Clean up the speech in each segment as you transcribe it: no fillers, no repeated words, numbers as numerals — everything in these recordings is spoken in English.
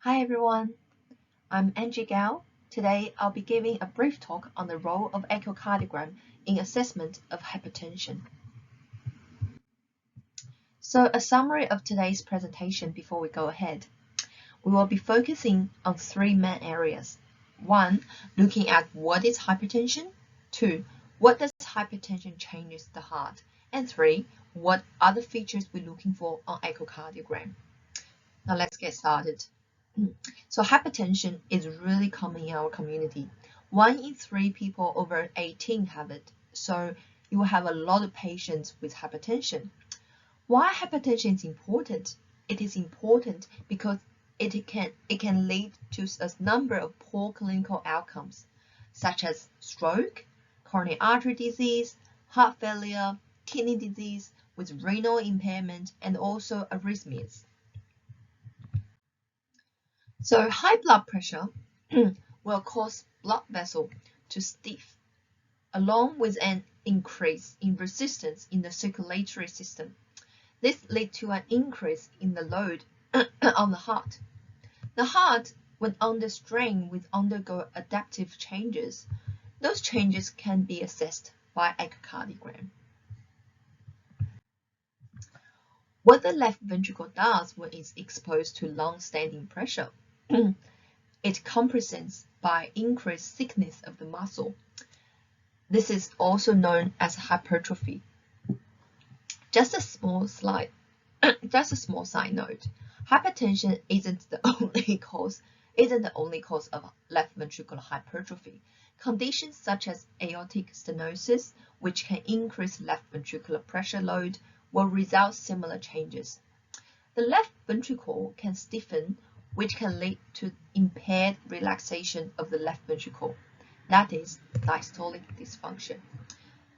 Hi everyone, I'm Angie Gao. Today I'll be giving a brief talk on the role of echocardiogram in assessment of hypertension. So a summary of today's presentation before we go ahead. We will be focusing on three main areas. 1. Looking at what is hypertension. 2. What does hypertension changes the heart. And 3. What other features we're looking for on echocardiogram. Now let's get started. So hypertension is really common in our community. 1 in 3 people over 18 have it. So you will have a lot of patients with hypertension. Why hypertension is important? It is important because it can lead to a number of poor clinical outcomes, such as stroke, coronary artery disease, heart failure, kidney disease with renal impairment, and also arrhythmias. So high blood pressure will cause blood vessel to stiff, along with an increase in resistance in the circulatory system. This leads to an increase in the load on the heart. The heart, when under strain, will undergo adaptive changes. Those changes can be assessed by echocardiogram. What the left ventricle does when it's exposed to long-standing pressure, it compensates by increased thickness of the muscle. This is also known as hypertrophy. Just a small side note. Hypertension isn't the only cause of left ventricular hypertrophy. Conditions such as aortic stenosis, which can increase left ventricular pressure load, will result similar changes. The left ventricle can stiffen, which can lead to impaired relaxation of the left ventricle, that is, diastolic dysfunction.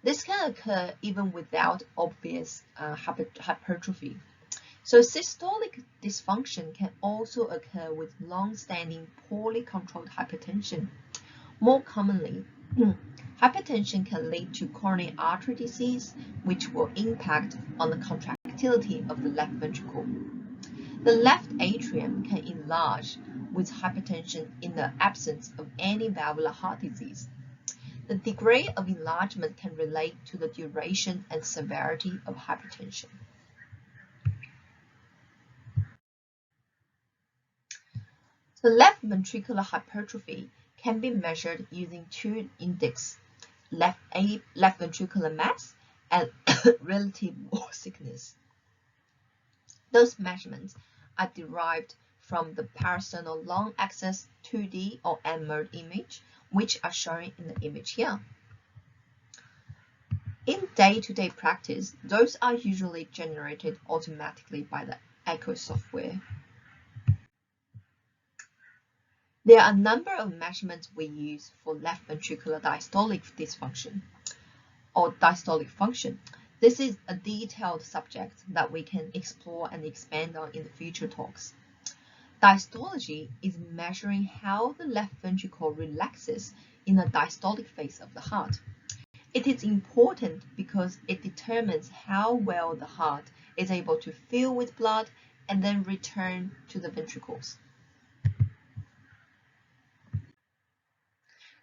This can occur even without obvious hypertrophy. So systolic dysfunction can also occur with long-standing, poorly controlled hypertension. More commonly, hypertension can lead to coronary artery disease, which will impact on the contractility of the left ventricle. The left atrium can enlarge with hypertension in the absence of any valvular heart disease. The degree of enlargement can relate to the duration and severity of hypertension. The left ventricular hypertrophy can be measured using two indices, left ventricular mass and relative wall thickness. Those measurements are derived from the parasternal long axis 2D or M-mode image, which are shown in the image here. In day-to-day practice, those are usually generated automatically by the echo software. There are a number of measurements we use for left ventricular diastolic dysfunction or diastolic function. This is a detailed subject that we can explore and expand on in the future talks. Diastology is measuring how the left ventricle relaxes in the diastolic phase of the heart. It is important because it determines how well the heart is able to fill with blood and then return to the ventricles.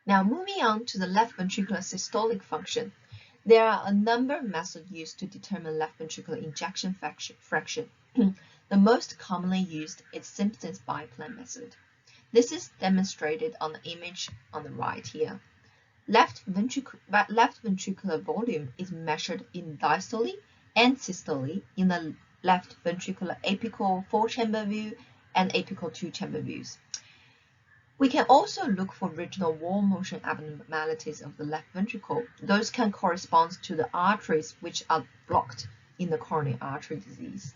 Now moving on to the left ventricular systolic function. There are a number of methods used to determine left ventricular ejection fraction. The most commonly used is Simpson's biplan method. This is demonstrated on the image on the right here. Left ventricular volume is measured in diastole and systole in the left ventricular apical 4-chamber view and apical 2-chamber views. We can also look for regional wall motion abnormalities of the left ventricle. Those can correspond to the arteries which are blocked in the coronary artery disease.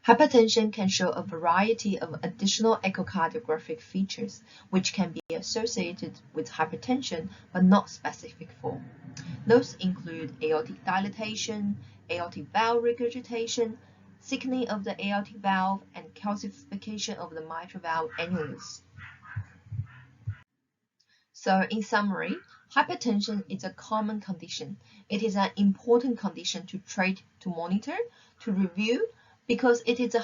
Hypertension can show a variety of additional echocardiographic features which can be associated with hypertension but not specific for. Those include aortic dilatation, aortic valve regurgitation, thickening of the aortic valve, and calcification of the mitral valve annulus. So in summary, hypertension is a common condition. It is an important condition to treat, to monitor, to review, because it is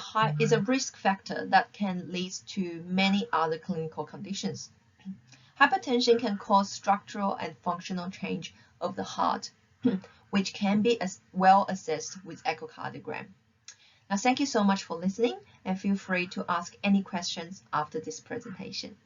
a risk factor that can lead to many other clinical conditions. Hypertension can cause structural and functional change of the heart, which can be well assessed with echocardiogram. Now, thank you so much for listening, and feel free to ask any questions after this presentation.